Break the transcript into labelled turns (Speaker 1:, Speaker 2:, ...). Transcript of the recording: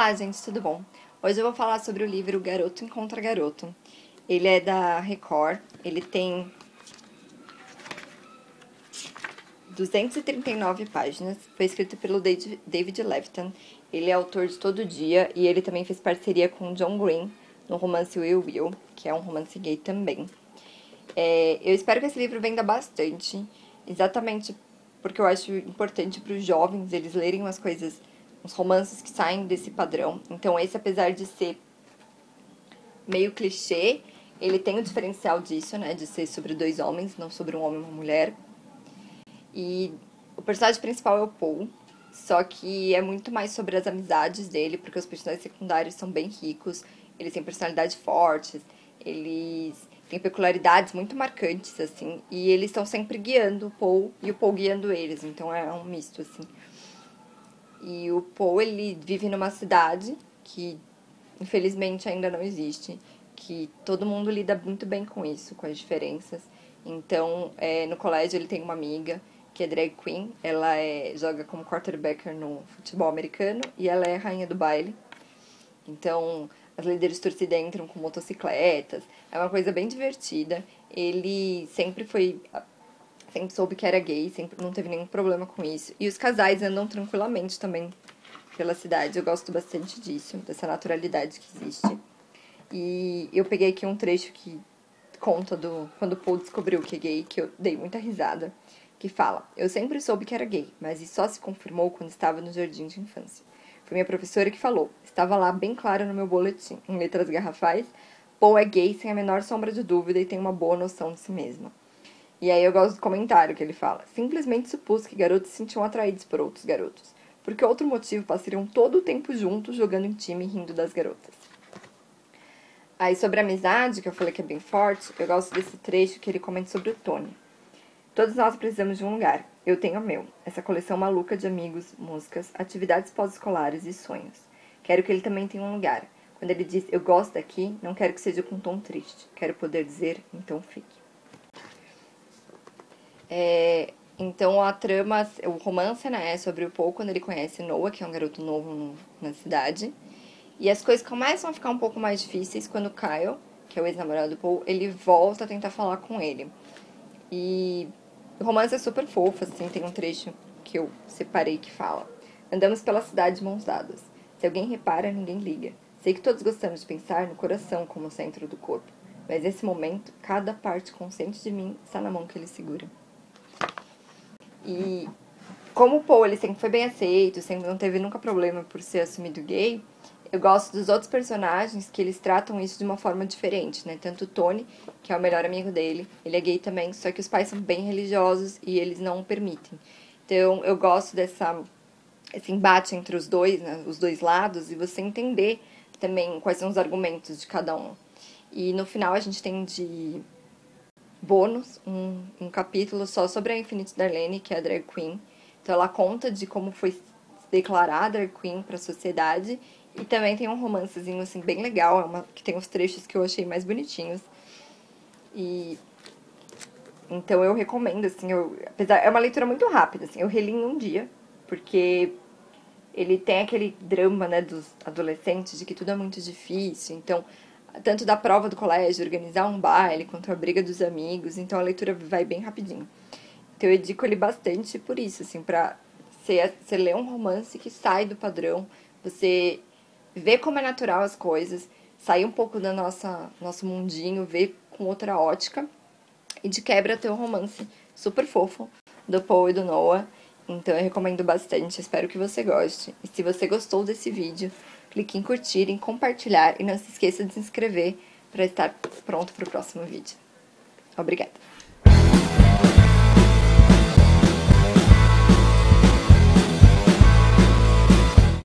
Speaker 1: Olá, gente, tudo bom? Hoje eu vou falar sobre o livro Garoto Encontra Garoto. Ele é da Record, ele tem 239 páginas, foi escrito pelo David Levitan. Ele é autor de Todo Dia e ele também fez parceria com John Green no romance Will Will, que é um romance gay também. Eu espero que esse livro venda bastante, exatamente porque eu acho importante para os jovens eles lerem umas coisas, uns romances que saem desse padrão. Então esse, apesar de ser meio clichê, ele tem o diferencial disso, né, de ser sobre dois homens, não sobre um homem e uma mulher. E o personagem principal é o Paul, só que é muito mais sobre as amizades dele, porque os personagens secundários são bem ricos, eles têm personalidades fortes, eles têm peculiaridades muito marcantes, assim, e eles estão sempre guiando o Paul e o Paul guiando eles, então é um misto, assim. E o Paul, ele vive numa cidade que, infelizmente, ainda não existe, que todo mundo lida muito bem com isso, com as diferenças. Então, no colégio ele tem uma amiga que é drag queen, ela joga como quarterbacker no futebol americano e ela é rainha do baile. Então, as líderes de torcida entram com motocicletas, é uma coisa bem divertida. Ele sempre soube que era gay, sempre não teve nenhum problema com isso. E os casais andam tranquilamente também pela cidade. Eu gosto bastante disso, dessa naturalidade que existe. E eu peguei aqui um trecho que conta quando o Paul descobriu que é gay, que eu dei muita risada, que fala: "Eu sempre soube que era gay, mas isso só se confirmou quando estava no jardim de infância. Foi minha professora que falou. Estava lá bem claro no meu boletim, em letras garrafais. Paul é gay sem a menor sombra de dúvida e tem uma boa noção de si mesmo." E aí eu gosto do comentário que ele fala: "Simplesmente supus que garotos se sentiam atraídos por outros garotos. Por que outro motivo passariam todo o tempo juntos jogando em time e rindo das garotas?" Aí sobre a amizade, que eu falei que é bem forte, eu gosto desse trecho que ele comenta sobre o Tony. "Todos nós precisamos de um lugar. Eu tenho o meu. Essa coleção maluca de amigos, músicas, atividades pós-escolares e sonhos. Quero que ele também tenha um lugar. Quando ele diz eu gosto daqui, não quero que seja com um tom triste. Quero poder dizer, então fique." Então a trama, o romance, né, é sobre o Paul quando ele conhece Noah, que é um garoto novo na cidade. E as coisas começam a ficar um pouco mais difíceis quando o Kyle, que é o ex-namorado do Paul, ele volta a tentar falar com ele. E o romance é super fofo, assim, tem um trecho que eu separei que fala: "Andamos pela cidade de mãos dadas. Se alguém repara, ninguém liga. Sei que todos gostamos de pensar no coração como centro do corpo. Mas nesse momento, cada parte consciente de mim está na mão que ele segura." E como o Paul, ele sempre foi bem aceito, sempre não teve nunca problema por ser assumido gay, eu gosto dos outros personagens que eles tratam isso de uma forma diferente, né? Tanto o Tony, que é o melhor amigo dele, ele é gay também, só que os pais são bem religiosos e eles não o permitem. Então eu gosto esse embate entre os dois, né? Os dois lados, e você entender também quais são os argumentos de cada um. E no final a gente tem de bônus um capítulo só sobre a Infinite Darlene, que é a drag queen. Então ela conta de como foi se declarar a drag queen para a sociedade. E também tem um romancezinho assim bem legal, que tem os trechos que eu achei mais bonitinhos. E então eu recomendo, assim, é uma leitura muito rápida, assim, eu reli em um dia, porque ele tem aquele drama, né, dos adolescentes, de que tudo é muito difícil. Então, tanto da prova do colégio, organizar um baile, quanto a briga dos amigos. Então a leitura vai bem rapidinho. Então eu indico ele bastante por isso, assim, pra você ler um romance que sai do padrão, você vê como é natural as coisas, sair um pouco do nosso mundinho, ver com outra ótica, e de quebra ter um romance super fofo do Paul e do Noah. Então eu recomendo bastante, espero que você goste. E se você gostou desse vídeo, clique em curtir, em compartilhar e não se esqueça de se inscrever para estar pronto para o próximo vídeo. Obrigada!